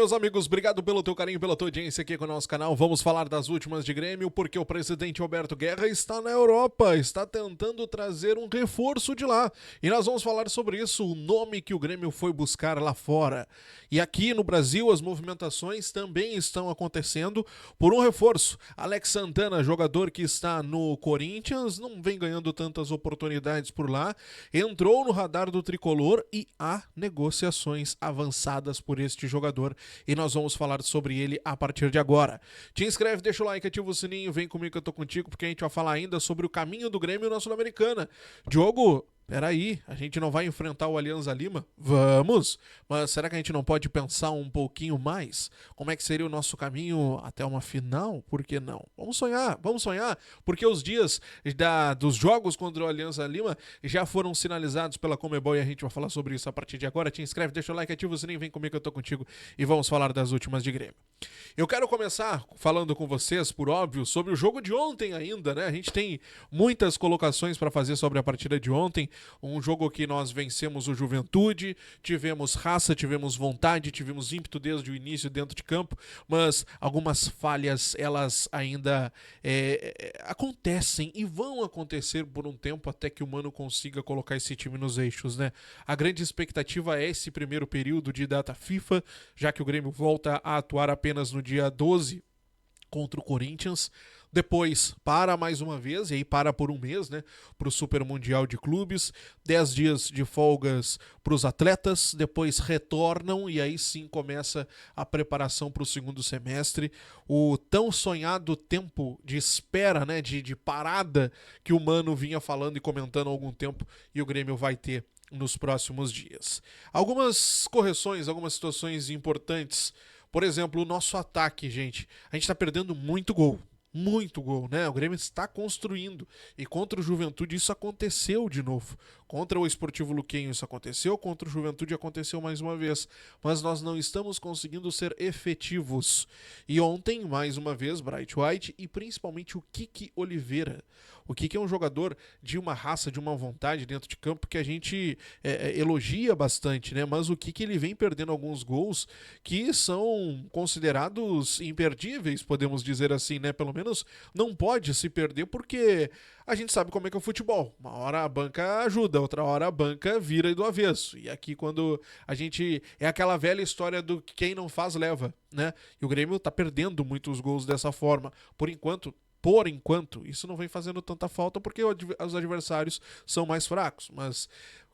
meus amigos, obrigado pelo teu carinho, pela tua audiência aqui com o nosso canal. Vamos falar das últimas de Grêmio, porque o presidente Alberto Guerra está na Europa, está tentando trazer um reforço de lá. E nós vamos falar sobre isso, o nome que o Grêmio foi buscar lá fora. E aqui no Brasil, as movimentações também estão acontecendo por um reforço. Alex Santana, jogador que está no Corinthians, não vem ganhando tantas oportunidades por lá, entrou no radar do tricolor e há negociações avançadas por este jogador e nós vamos falar sobre ele a partir de agora. Te inscreve, deixa o like, ativa o sininho, vem comigo que eu tô contigo, porque a gente vai falar ainda sobre o caminho do Grêmio na Sul-Americana. Diogo, peraí, a gente não vai enfrentar o Alianza Lima? Vamos! Mas será que a gente não pode pensar um pouquinho mais? Como é que seria o nosso caminho até uma final? Por que não? Vamos sonhar, porque os dias dos jogos contra o Alianza Lima já foram sinalizados pela Conmebol e a gente vai falar sobre isso a partir de agora. Te inscreve, deixa o like, ativa o sininho, vem comigo que eu tô contigo e vamos falar das últimas de Grêmio. Eu quero começar falando com vocês, por óbvio, sobre o jogo de ontem ainda, né? A gente tem muitas colocações para fazer sobre a partida de ontem. Um jogo que nós vencemos o Juventude, tivemos raça, tivemos vontade, tivemos ímpeto desde o início dentro de campo, mas algumas falhas, elas ainda acontecem e vão acontecer por um tempo até que o Mano consiga colocar esse time nos eixos, né? A grande expectativa é esse primeiro período de data FIFA, já que o Grêmio volta a atuar apenas no dia 12 contra o Corinthians, depois para mais uma vez, e aí para por um mês, né, para o Super Mundial de Clubes, 10 dias de folgas para os atletas, depois retornam e aí sim começa a preparação para o segundo semestre, o tão sonhado tempo de espera, né, de parada que o Mano vinha falando e comentando há algum tempo e o Grêmio vai ter nos próximos dias. Algumas correções, algumas situações importantes. Por exemplo, o nosso ataque, gente. A gente tá perdendo muito gol, né? O Grêmio está construindo. E contra o Juventude isso aconteceu de novo. Contra o Esportivo Luquenho isso aconteceu, contra o Juventude aconteceu mais uma vez. Mas nós não estamos conseguindo ser efetivos. E ontem, mais uma vez, Bright White e principalmente o Kiki Oliveira. O Kiki é um jogador de uma raça, de uma vontade dentro de campo que a gente elogia bastante, né? Mas o Kiki ele vem perdendo alguns gols que são considerados imperdíveis, podemos dizer assim, né? Pelo menos não pode se perder porque a gente sabe como é que é o futebol. Uma hora a banca ajuda, outra hora a banca vira do avesso. E aqui quando a gente... É aquela velha história do quem não faz leva, né? E o Grêmio tá perdendo muitos gols dessa forma. Por enquanto, isso não vem fazendo tanta falta porque os adversários são mais fracos, mas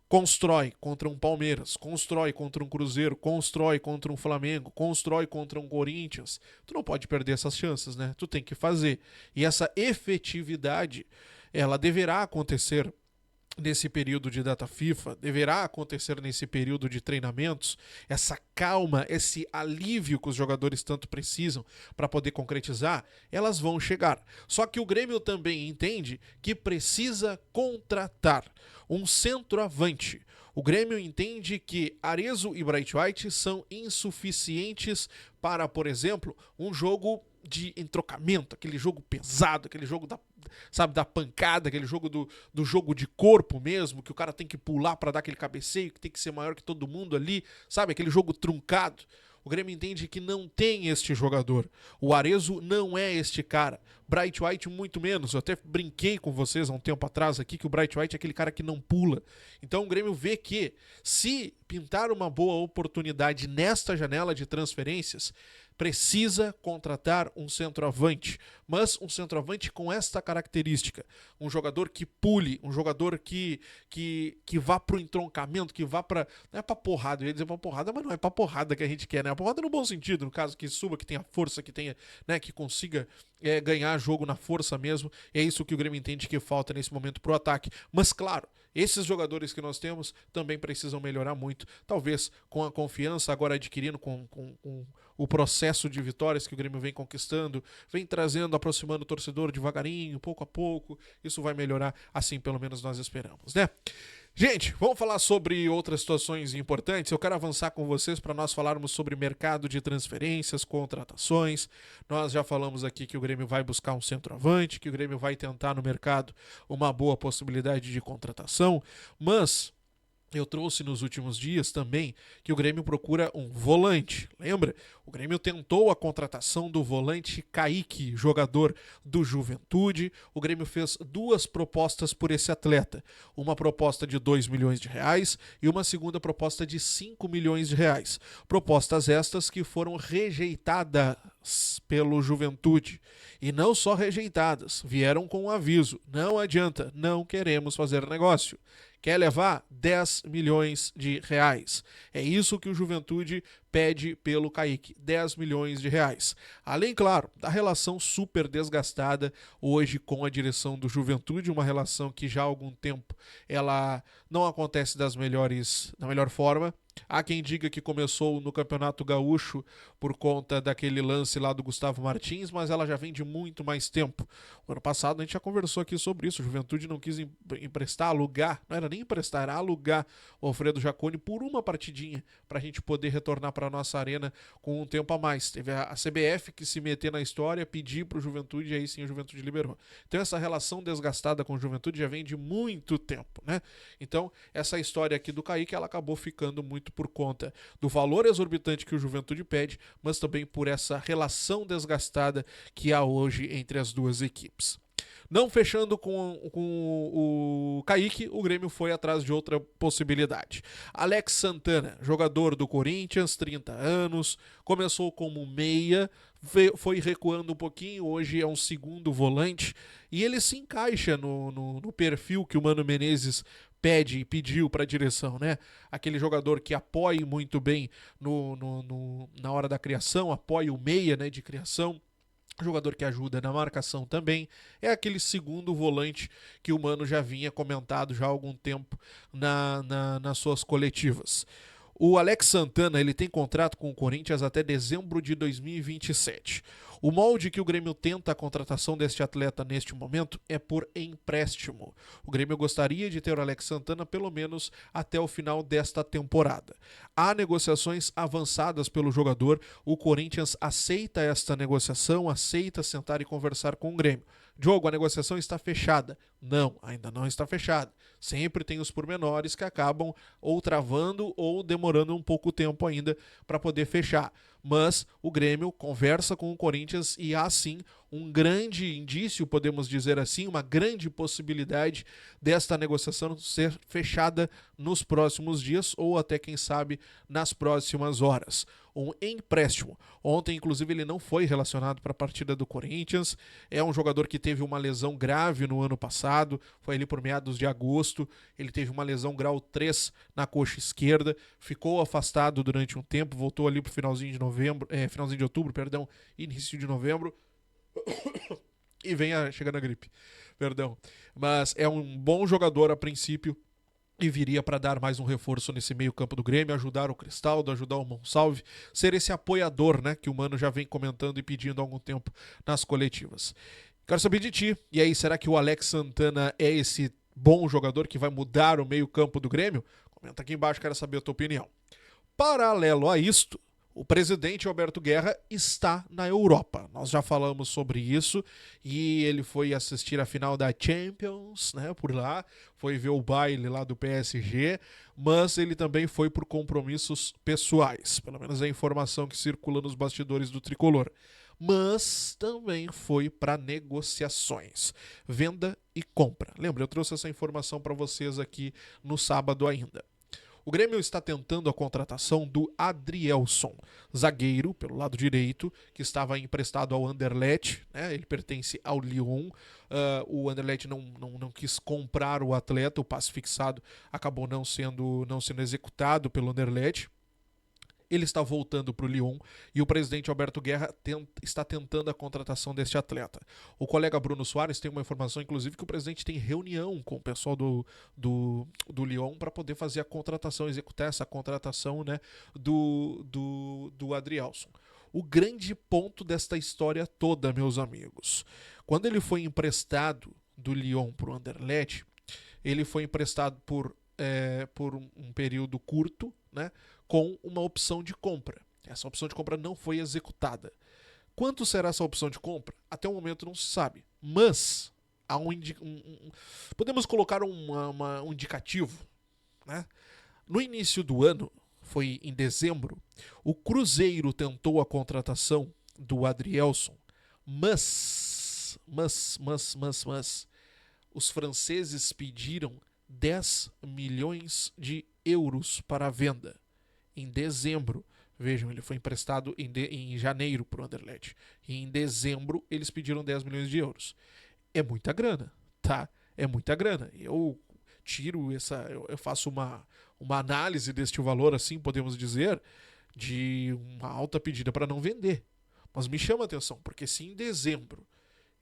constrói contra um Palmeiras, constrói contra um Cruzeiro, constrói contra um Flamengo, constrói contra um Corinthians. Tu não pode perder essas chances, né? Tu tem que fazer. E essa efetividade, ela deverá acontecer nesse período de data FIFA, deverá acontecer nesse período de treinamentos, essa calma, esse alívio que os jogadores tanto precisam para poder concretizar, elas vão chegar. Só que o Grêmio também entende que precisa contratar um centroavante. O Grêmio entende que Arezzo e Bright White são insuficientes para, por exemplo, um jogo de entrocamento, aquele jogo pesado, aquele jogo da pancada, aquele jogo do jogo de corpo mesmo, que o cara tem que pular para dar aquele cabeceio, que tem que ser maior que todo mundo ali, sabe? Aquele jogo truncado. O Grêmio entende que não tem este jogador. O Arezzo não é este cara. Bright White muito menos. Eu até brinquei com vocês há um tempo atrás aqui que o Bright White é aquele cara que não pula. Então o Grêmio vê que se pintar uma boa oportunidade nesta janela de transferências, precisa contratar um centroavante, mas um centroavante com esta característica, um jogador que pule, um jogador que vá pro entroncamento, que vá pra... Não é pra porrada, eu ia dizer pra porrada, mas não é pra porrada que a gente quer, né? A porrada no bom sentido, no caso, que suba, que tenha força, que tenha, né, que consiga ganhar jogo na força mesmo, é isso que o Grêmio entende que falta nesse momento pro ataque, mas claro, esses jogadores que nós temos também precisam melhorar muito, talvez com a confiança agora adquirindo com o processo de vitórias que o Grêmio vem conquistando, vem trazendo, aproximando o torcedor devagarinho, pouco a pouco, isso vai melhorar, assim pelo menos nós esperamos, né? Gente, vamos falar sobre outras situações importantes. Eu quero avançar com vocês para nós falarmos sobre mercado de transferências, contratações. Nós já falamos aqui que o Grêmio vai buscar um centroavante, que o Grêmio vai tentar no mercado uma boa possibilidade de contratação, mas Eu trouxe nos últimos dias também que o Grêmio procura um volante. Lembra? O Grêmio tentou a contratação do volante Kaique, jogador do Juventude. O Grêmio fez 2 propostas por esse atleta. Uma proposta de R$2 milhões e uma segunda proposta de R$5 milhões. Propostas estas que foram rejeitadas pelo Juventude. E não só rejeitadas, vieram com um aviso. Não adianta, não queremos fazer negócio. Quer levar R$10 milhões. É isso que o Juventude pede pelo Kaique, R$10 milhões. Além, claro, da relação super desgastada hoje com a direção do Juventude, uma relação que já há algum tempo ela não acontece da melhor forma. Há quem diga que começou no Campeonato Gaúcho por conta daquele lance lá do Gustavo Martins, mas ela já vem de muito mais tempo. O ano passado a gente já conversou aqui sobre isso. O Juventude não quis emprestar, alugar, não era nem emprestar, era alugar o Alfredo Jaconi por uma partidinha para a gente poder retornar para a nossa arena com um tempo a mais. Teve a CBF que se meter na história, pedir para o Juventude e aí sim o Juventude liberou. Então essa relação desgastada com o Juventude já vem de muito tempo, né? Então essa história aqui do Kaique, ela acabou ficando muito por conta do valor exorbitante que o Juventude pede, mas também por essa relação desgastada que há hoje entre as duas equipes. Não fechando com o Kaique, o Grêmio foi atrás de outra possibilidade. Alex Santana, jogador do Corinthians, 30 anos, começou como meia, foi recuando um pouquinho, hoje é um segundo volante, e ele se encaixa no perfil que o Mano Menezes pede e pediu para a direção, né? Aquele jogador que apoie muito bem na hora da criação, apoia o meia, né, de criação, jogador que ajuda na marcação também, é aquele segundo volante que o Mano já vinha comentado já há algum tempo nas suas coletivas. O Alex Santana, ele tem contrato com o Corinthians até dezembro de 2027. O molde que o Grêmio tenta a contratação deste atleta neste momento é por empréstimo. O Grêmio gostaria de ter o Alex Santana pelo menos até o final desta temporada. Há negociações avançadas pelo jogador, o Corinthians aceita esta negociação, aceita sentar e conversar com o Grêmio. Diogo, a negociação está fechada. Não, ainda não está fechada. Sempre tem os pormenores que acabam ou travando ou demorando um pouco tempo ainda para poder fechar. Mas o Grêmio conversa com o Corinthians e há sim um grande indício, podemos dizer assim, uma grande possibilidade desta negociação ser fechada nos próximos dias ou até, quem sabe, nas próximas horas. Um empréstimo. Ontem, inclusive, ele não foi relacionado para a partida do Corinthians. É um jogador que teve uma lesão grave no ano passado, foi ali por meados de agosto. Ele teve uma lesão grau 3 na coxa esquerda, ficou afastado durante um tempo, voltou ali para o finalzinho de outubro, início de novembro. E vem chegando a gripe, perdão. Mas é um bom jogador a princípio e viria para dar mais um reforço nesse meio campo do Grêmio, ajudar o Cristaldo, ajudar o Monsalve, ser esse apoiador, né, que o Mano já vem comentando e pedindo há algum tempo nas coletivas. Quero saber de ti, e aí, será que o Alex Santana é esse bom jogador que vai mudar o meio campo do Grêmio? Comenta aqui embaixo, quero saber a tua opinião. Paralelo a isto, o presidente Alberto Guerra está na Europa. Nós já falamos sobre isso e ele foi assistir a final da Champions, né, por lá, foi ver o baile lá do PSG, mas ele também foi por compromissos pessoais, pelo menos é a informação que circula nos bastidores do Tricolor. Mas também foi para negociações, venda e compra. Lembra, eu trouxe essa informação para vocês aqui no sábado ainda. O Grêmio está tentando a contratação do Adrielson, zagueiro pelo lado direito, que estava emprestado ao Anderlecht, né? Ele pertence ao Lyon. O Anderlecht não quis comprar o atleta, o passe fixado acabou não sendo executado pelo Anderlecht. Ele está voltando para o Lyon e o presidente Alberto Guerra está tentando a contratação deste atleta. O colega Bruno Soares tem uma informação, inclusive, que o presidente tem reunião com o pessoal do Lyon para poder fazer a contratação, executar essa contratação, né, do Adrielson. O grande ponto desta história toda, meus amigos, quando ele foi emprestado do Lyon para o Anderlecht, ele foi emprestado por um período curto, né, com uma opção de compra. Essa opção de compra não foi executada. Quanto será essa opção de compra? Até o momento não se sabe. Mas há podemos colocar um indicativo, né? No início do ano, foi em dezembro, o Cruzeiro tentou a contratação do Adrielson, mas os franceses pediram 10 milhões de euros para a venda em dezembro. Vejam, ele foi emprestado em janeiro para o Anderlecht. E em dezembro eles pediram 10 milhões de euros. É muita grana, tá? É muita grana. Eu faço uma análise deste valor, assim, podemos dizer, de uma alta pedida para não vender. Mas me chama a atenção, porque se em dezembro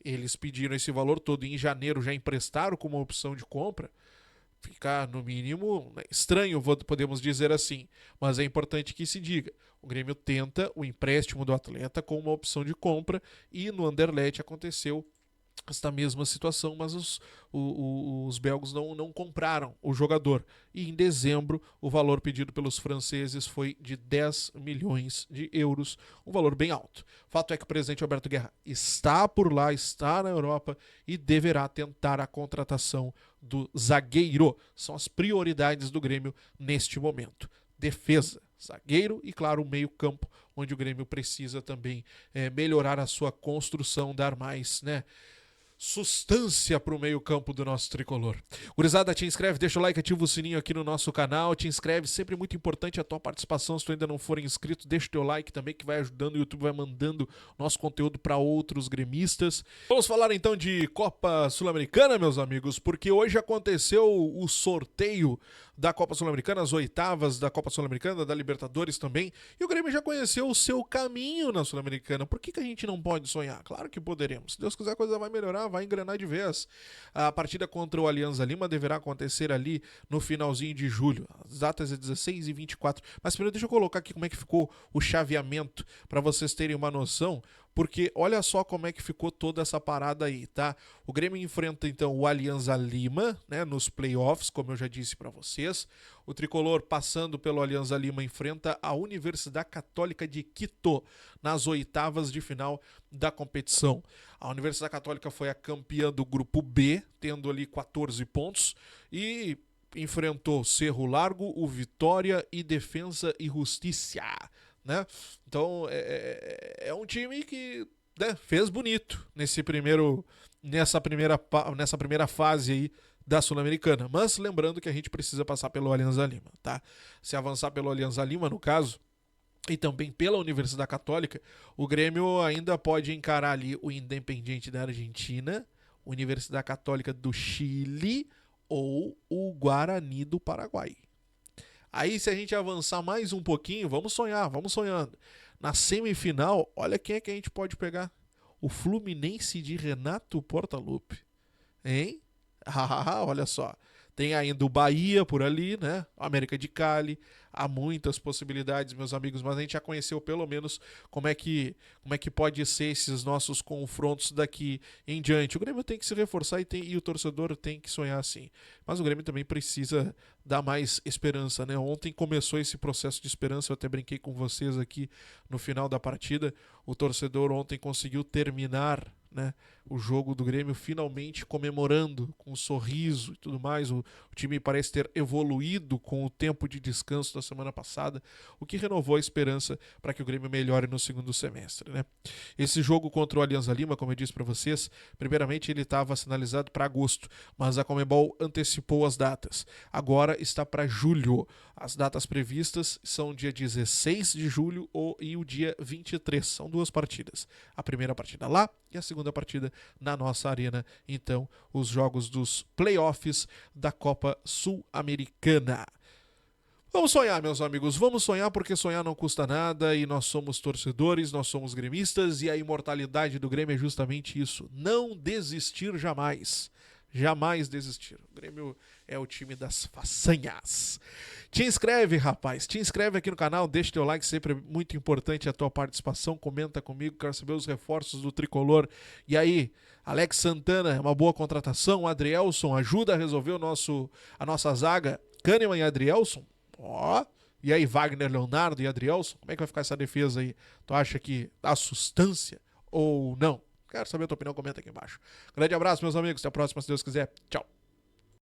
eles pediram esse valor todo e em janeiro já emprestaram como opção de compra, fica, no mínimo, estranho, podemos dizer assim. Mas é importante que se diga. O Grêmio tenta o empréstimo do atleta com uma opção de compra e no Anderlecht aconteceu esta mesma situação, mas os belgos não compraram o jogador. E em dezembro, o valor pedido pelos franceses foi de 10 milhões de euros, um valor bem alto. Fato é que o presidente Alberto Guerra está por lá, está na Europa e deverá tentar a contratação do zagueiro. São as prioridades do Grêmio neste momento. Defesa, zagueiro e, claro, o meio-campo, onde o Grêmio precisa também melhorar a sua construção, dar mais, substância para o meio campo do nosso tricolor. Gurizada, te inscreve, deixa o like, ativa o sininho aqui no nosso canal, te inscreve, sempre muito importante a tua participação. Se tu ainda não for inscrito, deixa o teu like também, que vai ajudando, o YouTube vai mandando nosso conteúdo para outros gremistas. Vamos falar então de Copa Sul-Americana, meus amigos, porque hoje aconteceu o sorteio da Copa Sul-Americana, as oitavas da Copa Sul-Americana, da Libertadores também, e o Grêmio já conheceu o seu caminho na Sul-Americana. Por que a gente não pode sonhar? Claro que poderemos. Se Deus quiser, a coisa vai melhorar, vai engrenar de vez. A partida contra o Alianza Lima deverá acontecer ali no finalzinho de julho. As datas é 16 e 24. Mas primeiro deixa eu colocar aqui como é que ficou o chaveamento, para vocês terem uma noção, porque olha só como é que ficou toda essa parada aí, tá? O Grêmio enfrenta então o Alianza Lima, nos playoffs, como eu já disse para vocês. O tricolor, passando pelo Alianza Lima, enfrenta a Universidade Católica de Quito nas oitavas de final da competição. A Universidade Católica foi a campeã do grupo B, tendo ali 14 pontos, e enfrentou Cerro Largo, o Vitória e Defensa e Justiça. Então é um time que fez bonito nessa primeira fase aí da Sul-Americana, mas lembrando que a gente precisa passar pelo Alianza Lima, tá? Se avançar pelo Alianza Lima, no caso, e também pela Universidade Católica, o Grêmio ainda pode encarar ali o Independiente da Argentina, Universidade Católica do Chile ou o Guarani do Paraguai. Aí, se a gente avançar mais um pouquinho, vamos sonhando. Na semifinal, olha quem é que a gente pode pegar. O Fluminense de Renato Portaluppi. Hein? Olha só. Tem ainda o Bahia por ali, América de Cali. Há muitas possibilidades, meus amigos, mas a gente já conheceu pelo menos como é que pode ser esses nossos confrontos daqui em diante. O Grêmio tem que se reforçar e o torcedor tem que sonhar assim. Mas o Grêmio também precisa dar mais esperança, Ontem começou esse processo de esperança, eu até brinquei com vocês aqui no final da partida. O torcedor ontem conseguiu terminar o jogo do Grêmio finalmente comemorando com um sorriso e tudo mais. O time parece ter evoluído com o tempo de descanso da semana passada, o que renovou a esperança para que o Grêmio melhore no segundo semestre. Esse jogo contra o Alianza Lima, como eu disse para vocês, primeiramente ele estava sinalizado para agosto, mas a Conmebol antecipou as datas. Agora está para julho. As datas previstas são dia 16 de julho e o dia 23. São duas partidas. A primeira partida lá e a segunda partida na nossa arena. Então, os jogos dos playoffs da Copa Sul-Americana. Vamos sonhar, meus amigos, vamos sonhar, porque sonhar não custa nada e nós somos torcedores, nós somos gremistas e a imortalidade do Grêmio é justamente isso, não desistir jamais. Jamais desistir. O Grêmio é o time das façanhas. Te inscreve, rapaz. Te inscreve aqui no canal. Deixa teu like, sempre é muito importante a tua participação. Comenta comigo, quero saber os reforços do tricolor. E aí, Alex Santana é uma boa contratação. Adrielson ajuda a resolver a nossa zaga. Kahneman e Adrielson. E aí, Wagner Leonardo e Adrielson. Como é que vai ficar essa defesa aí? Tu acha que dá sustância ou não? Quero saber a tua opinião, comenta aqui embaixo. Grande abraço, meus amigos. Até a próxima, se Deus quiser. Tchau.